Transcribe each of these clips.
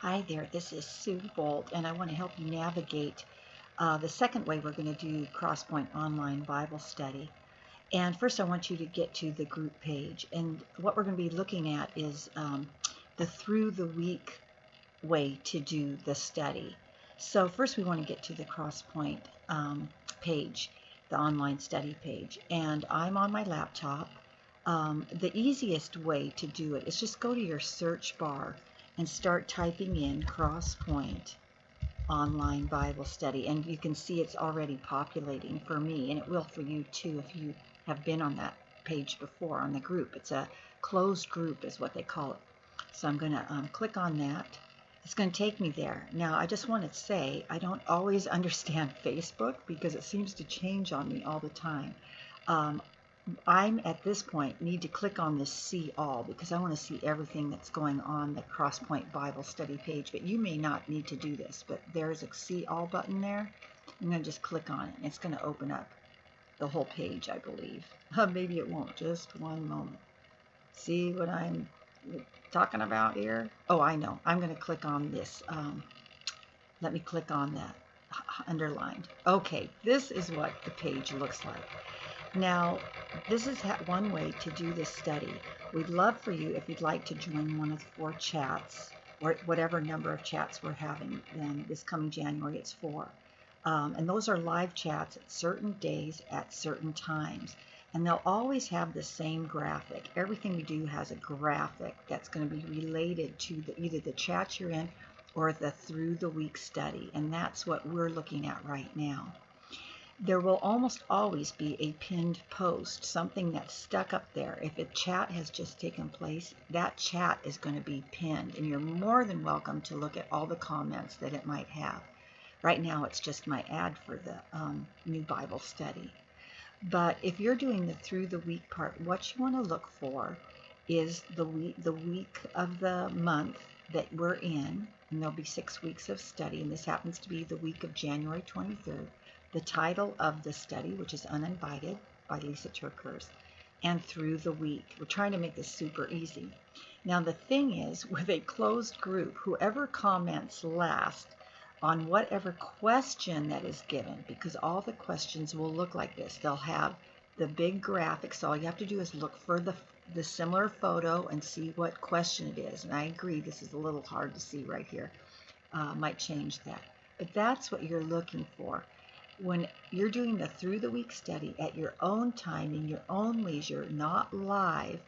Hi there, this is Sue Bolt, and I want to help you navigate the second way we're going to do CrossPointe Online Bible Study. And first, I want you to get to the group page. And what we're going to be looking at is the through the week way to do the study. So first, we want to get to the CrossPointe page, the online study page. And I'm on my laptop. The easiest way to do it is just go to your search bar and start typing in CrossPointe Online Bible Study. And you can see it's already populating for me, and it will for you too if you have been on that page before on the group. It's a closed group is what they call it. So I'm going to click on that. It's going to take me there. Now, I just want to say I don't always understand Facebook because it seems to change on me all the time. I'm at this point need to click on this see all because I want to see everything that's going on the CrossPointe Bible Study page, but you may not need to do this, but there's a see all button there. I'm going to just click on it. It's going to open up the whole page, I believe. Maybe it won't. Just one moment. See what I'm talking about here? Oh, I know. I'm going to click on this. Let me click on that underlined. Okay, this is what the page looks like. Now, this is one way to do this study. We'd love for you, if you'd like to join one of the 4 chats, or whatever number of chats we're having. Then this coming January, it's 4. And those are live chats at certain days at certain times. And they'll always have the same graphic. Everything we do has a graphic that's going to be related to either the chat you're in or the through the week study. And that's what we're looking at right now. There will almost always be a pinned post, something that's stuck up there. If a chat has just taken place, that chat is going to be pinned, and you're more than welcome to look at all the comments that it might have. Right now, it's just my ad for the new Bible study. But if you're doing the through the week part, what you want to look for is the week of the month that we're in, and there'll be 6 weeks of study, and this happens to be the week of January 23rd. The title of the study, which is Uninvited by Lisa Turkhurst, and through the week. We're trying to make this super easy. Now, the thing is, with a closed group, whoever comments last on whatever question that is given, because all the questions will look like this. They'll have the big graphics. So all you have to do is look for the similar photo and see what question it is. And I agree, this is a little hard to see right here. Might change that. But that's what you're looking for. When you're doing the through the week study at your own time, in your own leisure, not live,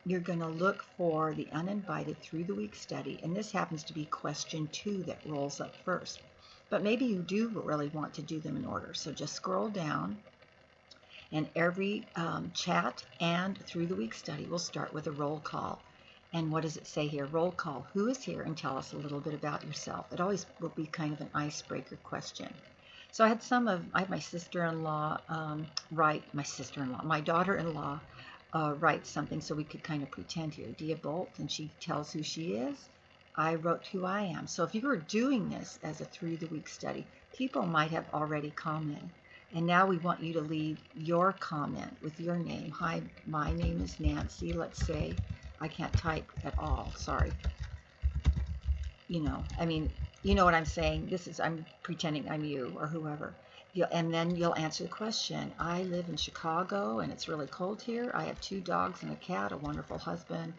you're going to look for the uninvited through the week study. And this happens to be question 2 that rolls up first. But maybe you do really want to do them in order. So just scroll down, and every chat and through the week study will start with a roll call. And what does it say here? Roll call. Who is here? And tell us a little bit about yourself. It always will be kind of an icebreaker question. So I had my sister-in-law my daughter-in-law write something so we could kind of pretend here. Dia Bolt, and she tells who she is. I wrote who I am. So if you were doing this as a through the week study, people might have already commented. And now we want you to leave your comment with your name. Hi, my name is Nancy. Let's say I can't type at all. Sorry. You know what I'm saying. I'm pretending I'm you or whoever. And then you'll answer the question. I live in Chicago and it's really cold here. I have 2 dogs and a cat, a wonderful husband.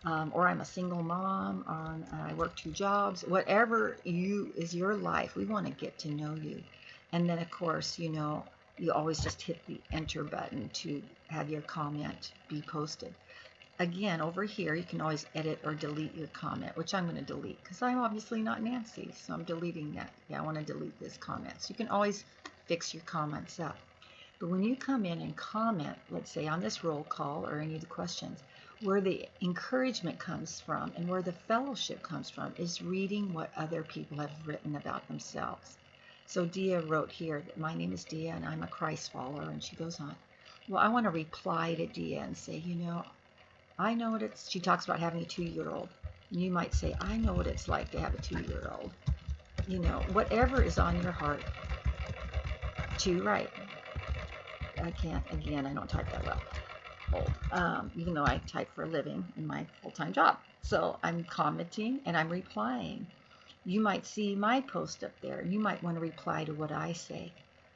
Or I'm a single mom, I work 2 jobs. Whatever is your life, we want to get to know you. And then, of course, you always just hit the enter button to have your comment be posted. Again, over here, you can always edit or delete your comment, which I'm going to delete because I'm obviously not Nancy, so I'm deleting that. Yeah, I want to delete this comment. So you can always fix your comments up. But when you come in and comment, let's say on this roll call or any of the questions, where the encouragement comes from and where the fellowship comes from is reading what other people have written about themselves. So Dia wrote here that my name is Dia and I'm a Christ follower, and she goes on. Well, I want to reply to Dia and say, I know what she talks about having a 2-year-old. And you might say, I know what it's like to have a 2-year-old. Whatever is on your heart to write. I don't type that well. Even though I type for a living in my full-time job. So I'm commenting and I'm replying. You might see my post up there, and you might want to reply to what I say.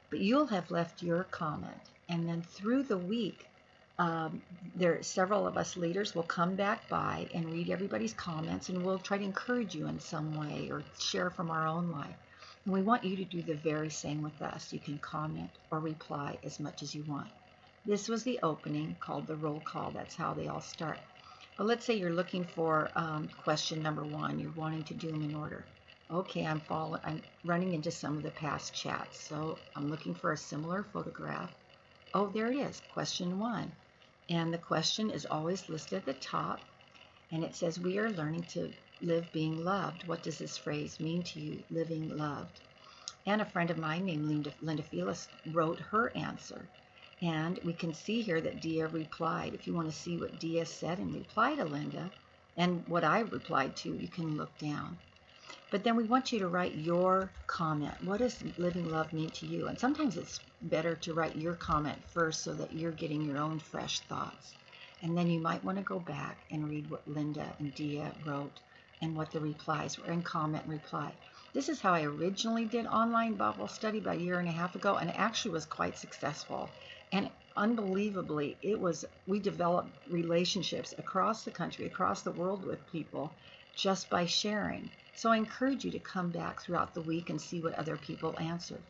But you'll have left your comment. And then through the week, um, several of us leaders will come back by and read everybody's comments, and we'll try to encourage you in some way or share from our own life. And we want you to do the very same with us. You can comment or reply as much as you want. This was the opening called the roll call. That's how they all start. But let's say you're looking for question number 1. You're wanting to do them in order. Okay, I'm running into some of the past chats. So I'm looking for a similar photograph. Oh, there it is, question 1. And the question is always listed at the top. And it says, we are learning to live being loved. What does this phrase mean to you, living loved? And a friend of mine named Linda Felix wrote her answer. And we can see here that Dia replied. If you want to see what Dia said in reply to Linda and what I replied to, you can look down. But then we want you to write your comment. What does living love mean to you? And sometimes it's better to write your comment first so that you're getting your own fresh thoughts. And then you might want to go back and read what Linda and Dia wrote and what the replies were, and comment and reply. This is how I originally did online Bible study about a year and a half ago, and it actually was quite successful. And unbelievably, we developed relationships across the country, across the world with people just by sharing. So I encourage you to come back throughout the week and see what other people answered.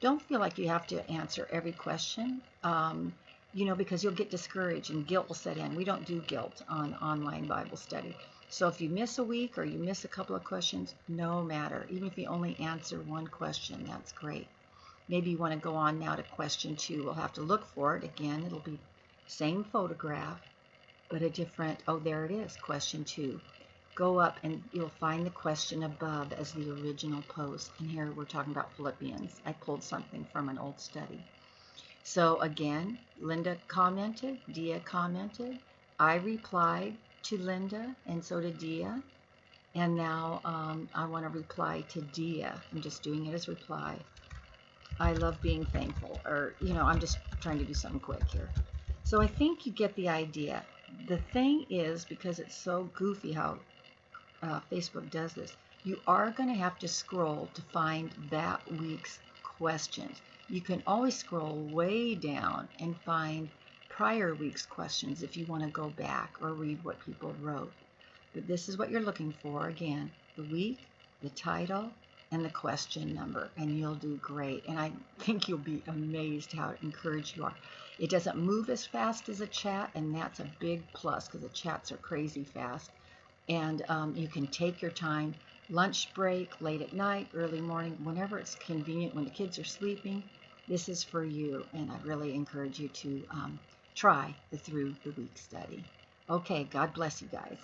Don't feel like you have to answer every question, because you'll get discouraged and guilt will set in. We don't do guilt on online Bible study. So if you miss a week or you miss a couple of questions, no matter. Even if you only answer one question, that's great. Maybe you want to go on now to question 2. We'll have to look for it again. It'll be same photograph, but a different, oh, there it is, question 2. Go up and you'll find the question above as the original post. And here we're talking about Philippians. I pulled something from an old study. So again, Linda commented, Dia commented. I replied to Linda, and so did Dia. And now I want to reply to Dia. I'm just doing it as reply. I love being thankful, or, I'm just trying to do something quick here. So I think you get the idea. The thing is, because it's so goofy how Facebook does this, you are going to have to scroll to find that week's questions. You can always scroll way down and find prior week's questions if you want to go back or read what people wrote. But this is what you're looking for. Again, the week, the title, and the question number, and you'll do great. And I think you'll be amazed how encouraged you are. It doesn't move as fast as a chat, and that's a big plus because the chats are crazy fast. And you can take your time, lunch break, late at night, early morning, whenever it's convenient, when the kids are sleeping. This is for you, and I really encourage you to try the Through the Week study. Okay, God bless you guys.